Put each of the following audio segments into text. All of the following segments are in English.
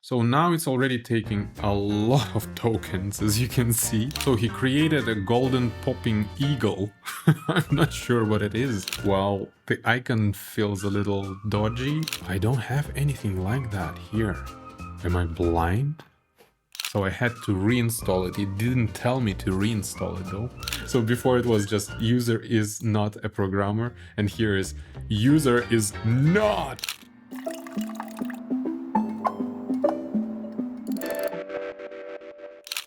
So now it's already taking a lot of tokens, as you can see. So he created a golden popping eagle. I'm not sure what it is. Well, the icon feels a little dodgy. I don't have anything like that here. Am I blind? So I had to reinstall it. It didn't tell me to reinstall it though. So before it was just user is not a programmer, and here is user is not.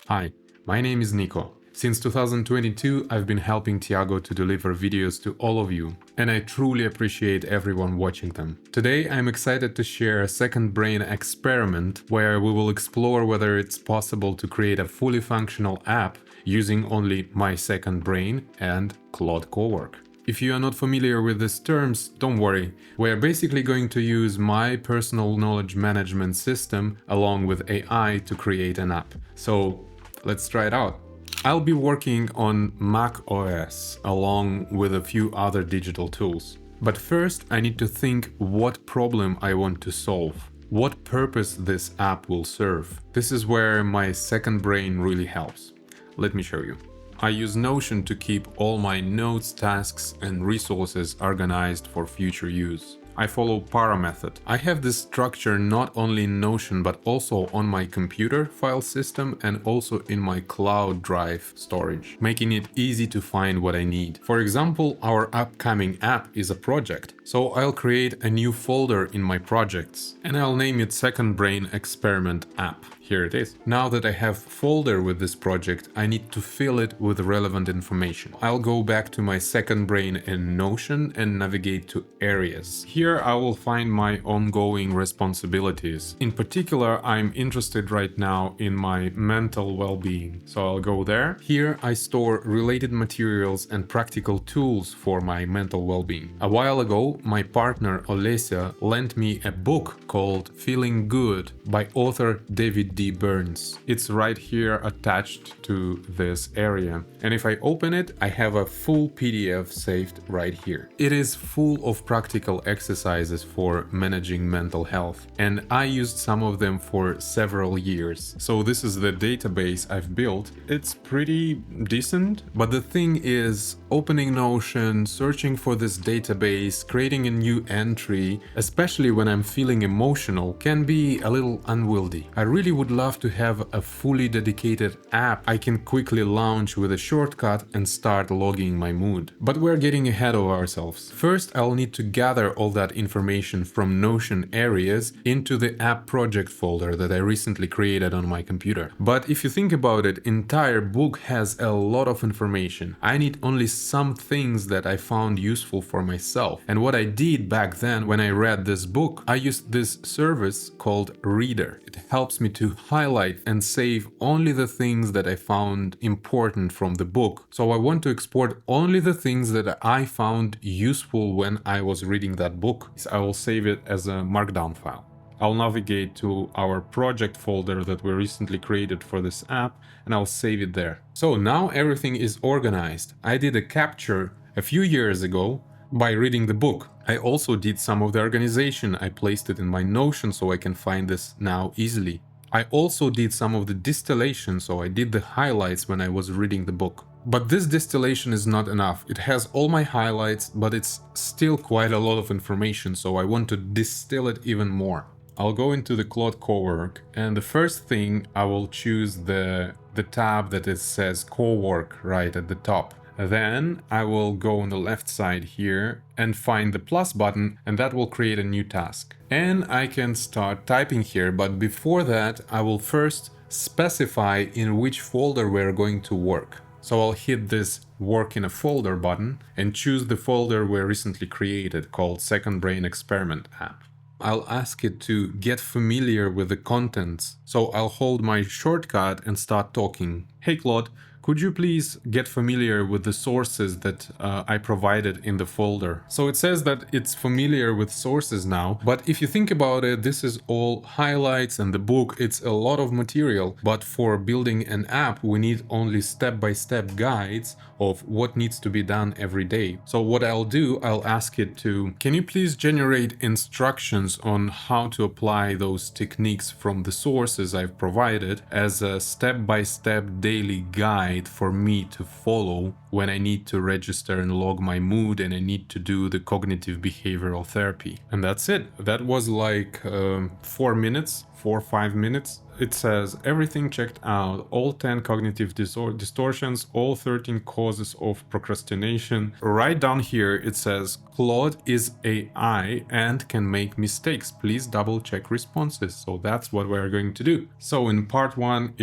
Hi, my name is Nico. Since 2022, I've been helping Tiago to deliver videos to all of you, and I truly appreciate everyone watching them. Today, I'm excited to share a second brain experiment where we will explore whether it's possible to create a fully functional app using only my second brain and Claude Cowork. If you are not familiar with these terms, don't worry. We're basically going to use my personal knowledge management system along with AI to create an app. So let's try it out. I'll be working on Mac OS along with a few other digital tools. But first I need to think what problem I want to solve, what purpose this app will serve. This is where my second brain really helps. Let me show you. I use Notion to keep all my notes, tasks, and resources organized for future use. I follow Para method. I have this structure not only in Notion but also on my computer file system and also in my cloud drive storage, making it easy to find what I need. For example, our upcoming app is a project, so I'll create a new folder in my projects and I'll name it Second Brain Experiment App. Here it is. Now that I have a folder with this project, I need to fill it with relevant information. I'll go back to my second brain in Notion and navigate to areas. Here I will find my ongoing responsibilities. In particular, I'm interested right now in my mental well-being. So I'll go there. Here I store related materials and practical tools for my mental well-being. A while ago, my partner Olesya lent me a book called Feeling Good by author David D. Burns. It's right here attached to this area. And if I open it, I have a full PDF saved right here. It is full of practical exercises for managing mental health. And I used some of them for several years. So this is the database I've built. It's pretty decent. But the thing is, opening Notion, searching for this database, creating a new entry, especially when I'm feeling emotional, can be a little unwieldy. I really would love to have a fully dedicated app I can quickly launch with a shortcut and start logging my mood. But we're getting ahead of ourselves. First, I'll need to gather all that information from Notion areas into the app project folder that I recently created on my computer. But if you think about it, entire book has a lot of information. I need only some things that I found useful for myself. And what I did back then when I read this book, I used this service called Reader. It helps me to highlight and save only the things that I found important from the book. So I want to export only the things that I found useful when I was reading that book. I will save it as a markdown file. I'll navigate to our project folder that we recently created for this app and I'll save it there. So now everything is organized. I did a capture a few years ago by reading the book. I also did some of the organization. I placed it in my Notion so I can find this now easily. I also did some of the distillation, so I did the highlights when I was reading the book. But this distillation is not enough. It has all my highlights, but it's still quite a lot of information, so I want to distill it even more. I'll go into the Claude Cowork, and the first thing I will choose the tab that it says Cowork right at the top. Then I will go on the left side here and find the plus button, and that will create a new task. And I can start typing here, but before that I will first specify in which folder we're going to work. So I'll hit this Work in a Folder button and choose the folder we recently created called Second Brain Experiment App. I'll ask it to get familiar with the contents, so I'll hold my shortcut and start talking. Hey Claude, could you please get familiar with the sources that I provided in the folder? So it says that it's familiar with sources now, but if you think about it, this is all highlights, and the book, it's a lot of material. But for building an app, we need only step-by-step guides of what needs to be done every day. So what I'll do, I'll ask it to, can you please generate instructions on how to apply those techniques from the sources I've provided as a step-by-step daily guide for me to follow when I need to register and log my mood and I need to do the cognitive behavioral therapy. And that's it. That was like 4 minutes, 4 or 5 minutes. It says everything checked out, all 10 cognitive distortions, all 13 causes of procrastination. Right down here it says Claude is AI and can make mistakes. Please double check responses. So that's what we're going to do. So in part 1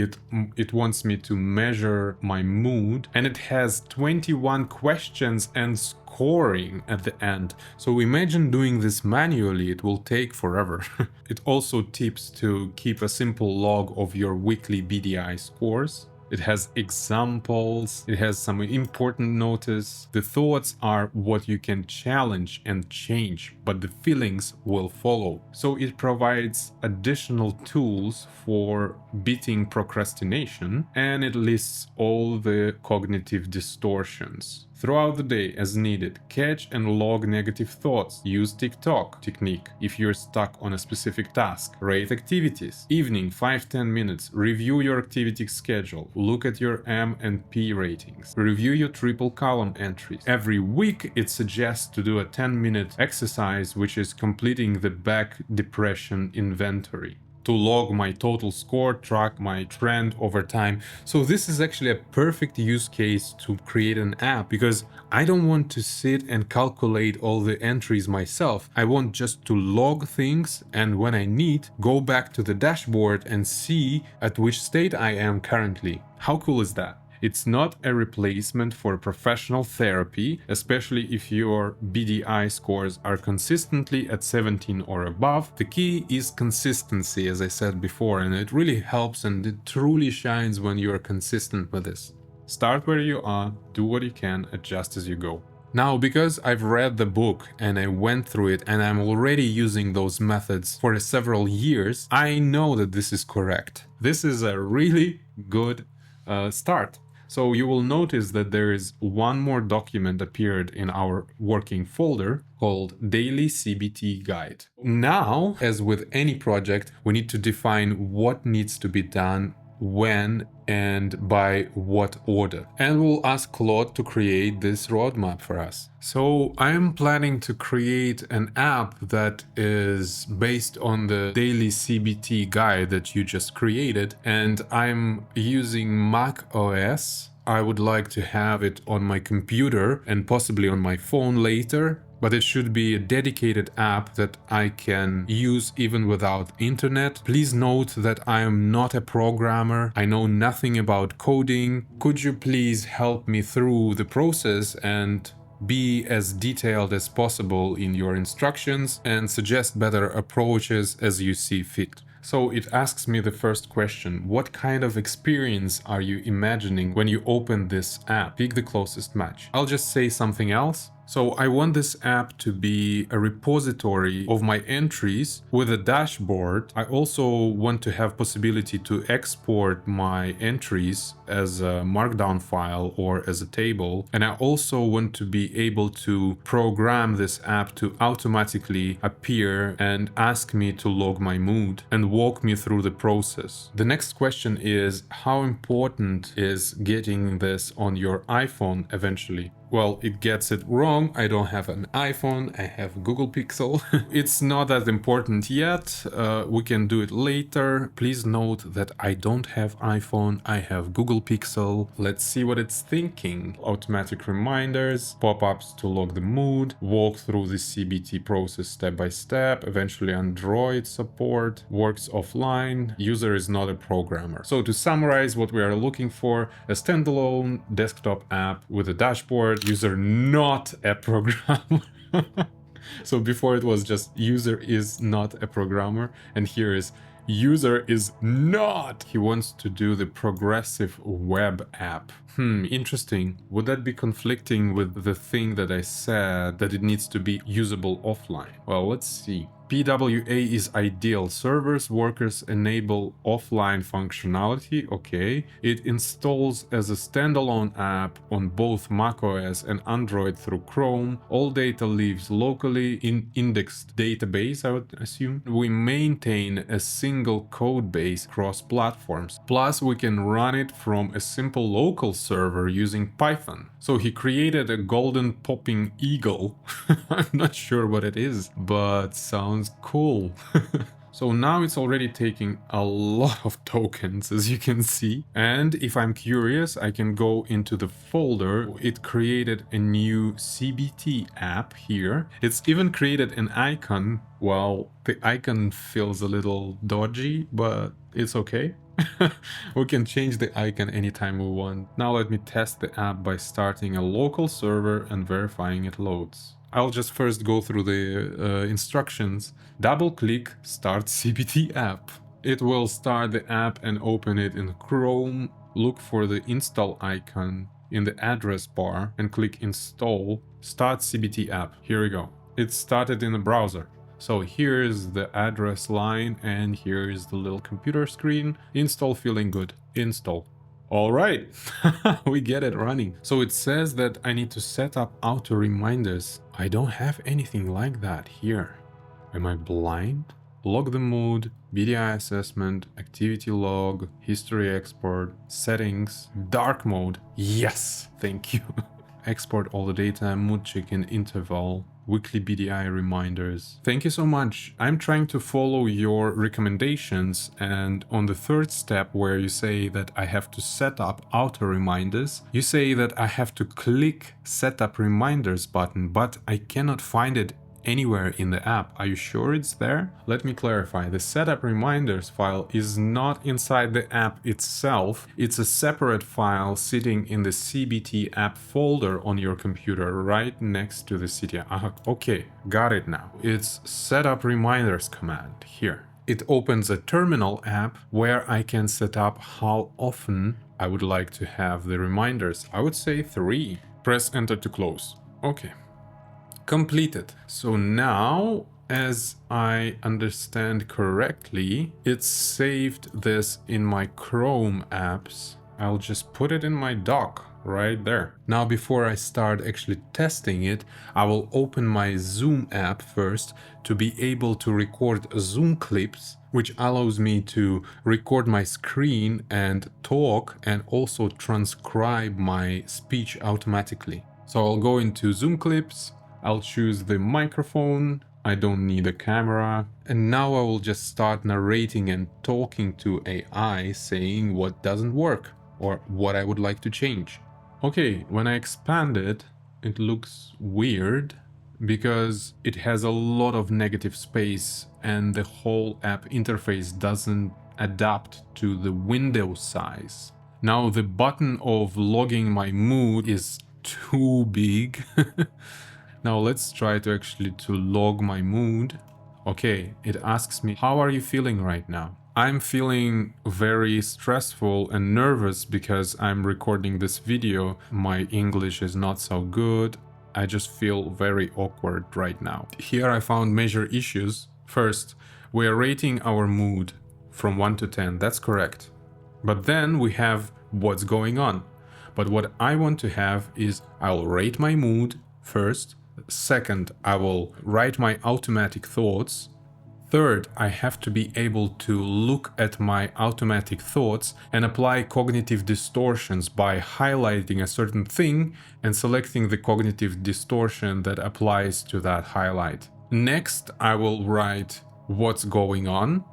it wants me to measure my mood, and it has 21 questions and scoring at the end. So imagine doing this manually, it will take forever. It also tips to keep a simple log of your weekly BDI scores. It has examples, it has some important notice. The thoughts are what you can challenge and change, but the feelings will follow. So it provides additional tools for beating procrastination, and it lists all the cognitive distortions. Throughout the day, as needed, catch and log negative thoughts. Use TikTok technique if you're stuck on a specific task. Rate activities. Evening, 5-10 minutes. Review your activity schedule. Look at your M and P ratings. Review your triple column entries. Every week, it suggests to do a 10-minute exercise, which is completing the back depression inventory. To log my total score, track my trend over time. So this is actually a perfect use case to create an app, because I don't want to sit and calculate all the entries myself. I want just to log things, and when I need, go back to the dashboard and see at which state I am currently. How cool is that? It's not a replacement for professional therapy, especially if your BDI scores are consistently at 17 or above. The key is consistency, as I said before, and it really helps and it truly shines when you are consistent with this. Start where you are, do what you can, adjust as you go. Now, because I've read the book and I went through it and I'm already using those methods for several years, I know that this is correct. This is a really good start. So you will notice that there is one more document appeared in our working folder called Daily CBT Guide. Now, as with any project, we need to define what needs to be done, when, and by what order. And we'll ask Claude to create this roadmap for us. So I'm planning to create an app that is based on the daily CBT guide that you just created, and I'm using Mac OS. I would like to have it on my computer and possibly on my phone later, but it should be a dedicated app that I can use even without internet. Please note that I am not a programmer. I know nothing about coding. Could you please help me through the process and be as detailed as possible in your instructions and suggest better approaches as you see fit? So it asks me the first question: what kind of experience are you imagining when you open this app? Pick the closest match. I'll just say something else. So I want this app to be a repository of my entries with a dashboard. I also want to have possibility to export my entries as a markdown file or as a table. And I also want to be able to program this app to automatically appear and ask me to log my mood and walk me through the process. The next question is, how important is getting this on your iPhone eventually? Well, it gets it wrong. I don't have an iPhone, I have Google Pixel. It's not that important yet. We can do it later. Please note that I don't have iPhone, I have Google Pixel. Let's see what it's thinking. Automatic reminders, pop-ups to log the mood, walk through the CBT process step by step, eventually Android support, works offline, user is not a programmer. So to summarize what we are looking for, a standalone desktop app with a dashboard, user not a programmer. So before it was just user is not a programmer, and here is user is not. He wants to do the progressive web app. Interesting. Would that be conflicting with the thing that I said that it needs to be usable offline? Well, let's see. PWA is ideal. Servers, workers enable offline functionality. Okay. It installs as a standalone app on both macOS and Android through Chrome. All data lives locally in indexed database, I would assume. We maintain a single code base across platforms. Plus, we can run it from a simple local server using Python. So he created a golden popping eagle. I'm not sure what it is, but sounds cool. So now it's already taking a lot of tokens, as you can see. And if I'm curious, I can go into the folder. It created a new CBT app here. It's even created an icon. Well, the icon feels a little dodgy, but it's okay. We can change the icon anytime we want. Now let me test the app by starting a local server and verifying it loads. I'll just first go through the instructions. Double click Start CBT app. It will start the app and open it in Chrome. Look for the install icon in the address bar and click Install Start CBT app. Here we go. It started in the browser. So here's the address line and here's the little computer screen. Install feeling good. Install. All right, we get it running. So it says that I need to set up auto reminders. I don't have anything like that here. Am I blind? Log the mood, BDI assessment, activity log, history export, settings, dark mode. Yes, thank you. Export all the data, mood check-in interval, weekly BDI reminders. Thank you so much. I'm trying to follow your recommendations, and on the third step where you say that I have to set up auto reminders, you say that I have to click setup reminders button, but I cannot find it anywhere in the app. Are you sure it's there? Let me clarify. The setup reminders file is not inside the app itself. It's a separate file sitting in the CBT app folder on your computer right next to the CT. Okay, got it now. It's setup reminders command here. It opens a terminal app where I can set up how often I would like to have the reminders. I would say 3. Press enter to close. Okay. Completed. So now, as I understand correctly, it's saved this in my Chrome apps. I'll just put it in my dock right there. Now, before I start actually testing it, I will open my Zoom app first to be able to record Zoom clips, which allows me to record my screen and talk and also transcribe my speech automatically. So I'll go into Zoom clips. I'll choose the microphone, I don't need a camera, and now I will just start narrating and talking to AI, saying what doesn't work or what I would like to change. Okay, when I expand it, it looks weird because it has a lot of negative space and the whole app interface doesn't adapt to the window size. Now the button of logging my mood is too big. Now let's try to actually log my mood. Okay, it asks me, how are you feeling right now? I'm feeling very stressful and nervous because I'm recording this video. My English is not so good. I just feel very awkward right now. Here I found major issues. First, we are rating our mood from 1 to 10. That's correct. But then we have what's going on. But what I want to have is I'll rate my mood first. Second, I will write my automatic thoughts. Third, I have to be able to look at my automatic thoughts and apply cognitive distortions by highlighting a certain thing and selecting the cognitive distortion that applies to that highlight. Next, I will write what's going on,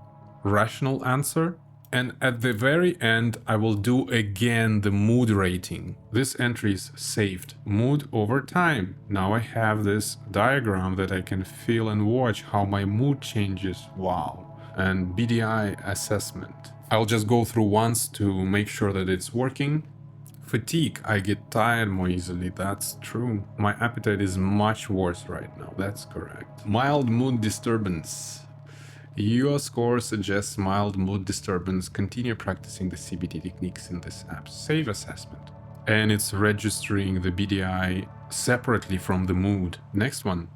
rational answer, and at the very end, I will do again the mood rating. This entry is saved. Mood over time. Now I have this diagram that I can feel and watch how my mood changes. Wow. And BDI assessment. I'll just go through once to make sure that it's working. Fatigue. I get tired more easily. That's true. My appetite is much worse right now. That's correct. Mild mood disturbance. Your score suggests mild mood disturbance. Continue practicing the CBT techniques in this app. Save assessment. and it's registering the BDI separately from the mood. Next one.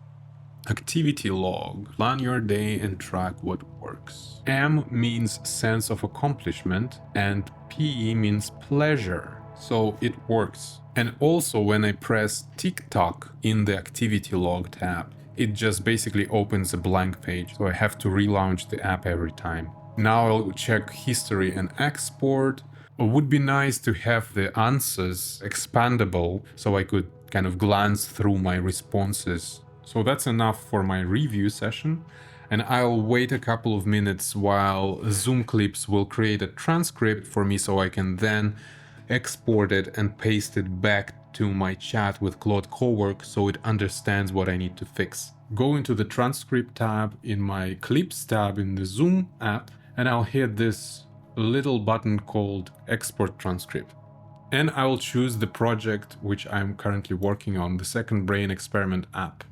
Activity log. Plan your day and track what works. M means sense of accomplishment and P means pleasure. So it works. And also when I press TikTok in the activity log tab, it just basically opens a blank page. So I have to relaunch the app every time. Now I'll check history and export. It would be nice to have the answers expandable so I could kind of glance through my responses. So that's enough for my review session, and I'll wait a couple of minutes while Zoom Clips will create a transcript for me so I can then export it and paste it back to my chat with Claude Cowork so it understands what I need to fix. Go into the transcript tab in my Clips tab in the Zoom app, and I'll hit this little button called Export Transcript. And I'll choose the project which I'm currently working on, the Second Brain Experiment app.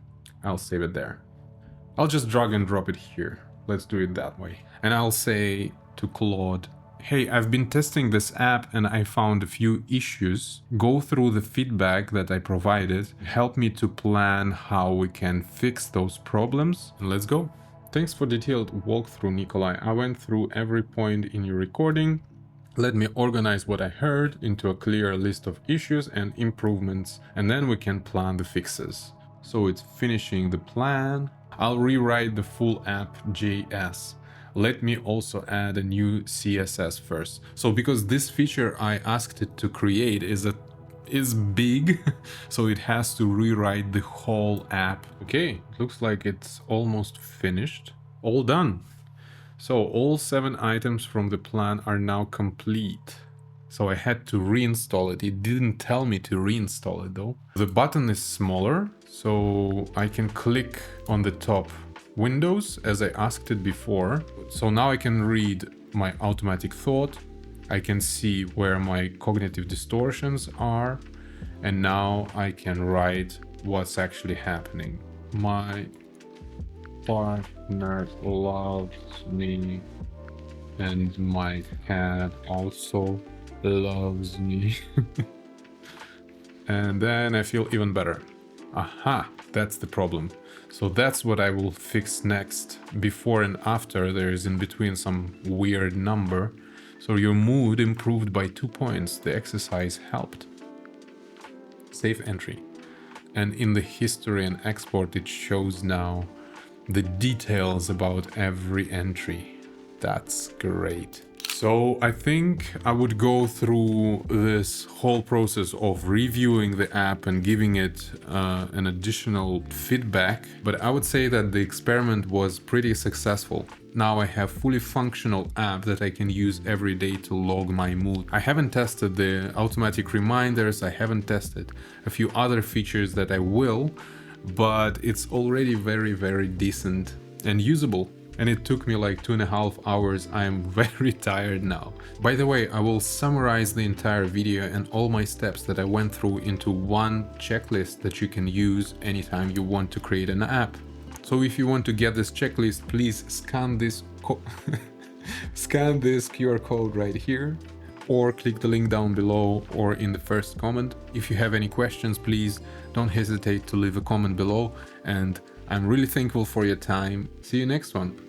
I'll save it there. I'll just drag and drop it here. Let's do it that way. And I'll say to Claude, hey, I've been testing this app and I found a few issues. Go through the feedback that I provided. Help me to plan how we can fix those problems. And let's go. Thanks for detailed walkthrough, Nikolai. I went through every point in your recording. Let me organize what I heard into a clear list of issues and improvements, and then we can plan the fixes. So it's finishing the plan. I'll rewrite the full app JS. Let me also add a new CSS first. So because this feature I asked it to create is big, so it has to rewrite the whole app. Okay, looks like it's almost finished. All done. So all 7 items from the plan are now complete. So I had to reinstall it. It didn't tell me to reinstall it though. The button is smaller, so I can click on the top windows as I asked it before. So now I can read my automatic thought. I can see where my cognitive distortions are. And now I can write what's actually happening. My partner loves me and my cat also loves me. And then I feel even better. Aha, that's the problem. So that's what I will fix next. Before and after, there is in between some weird number. So your mood improved by 2 points. The exercise helped. Save entry. And in the history and export, it shows now the details about every entry. That's great. So I think I would go through this whole process of reviewing the app and giving it an additional feedback, but I would say that the experiment was pretty successful. Now I have fully functional app that I can use every day to log my mood. I haven't tested the automatic reminders, I haven't tested a few other features that I will, but it's already very, very decent and usable. And it took me like 2.5 hours. I am very tired now. By the way, I will summarize the entire video and all my steps that I went through into one checklist that you can use anytime you want to create an app. So if you want to get this checklist, please scan this scan this QR code right here, or click the link down below or in the first comment. If you have any questions, please don't hesitate to leave a comment below, and I'm really thankful for your time. See you next one.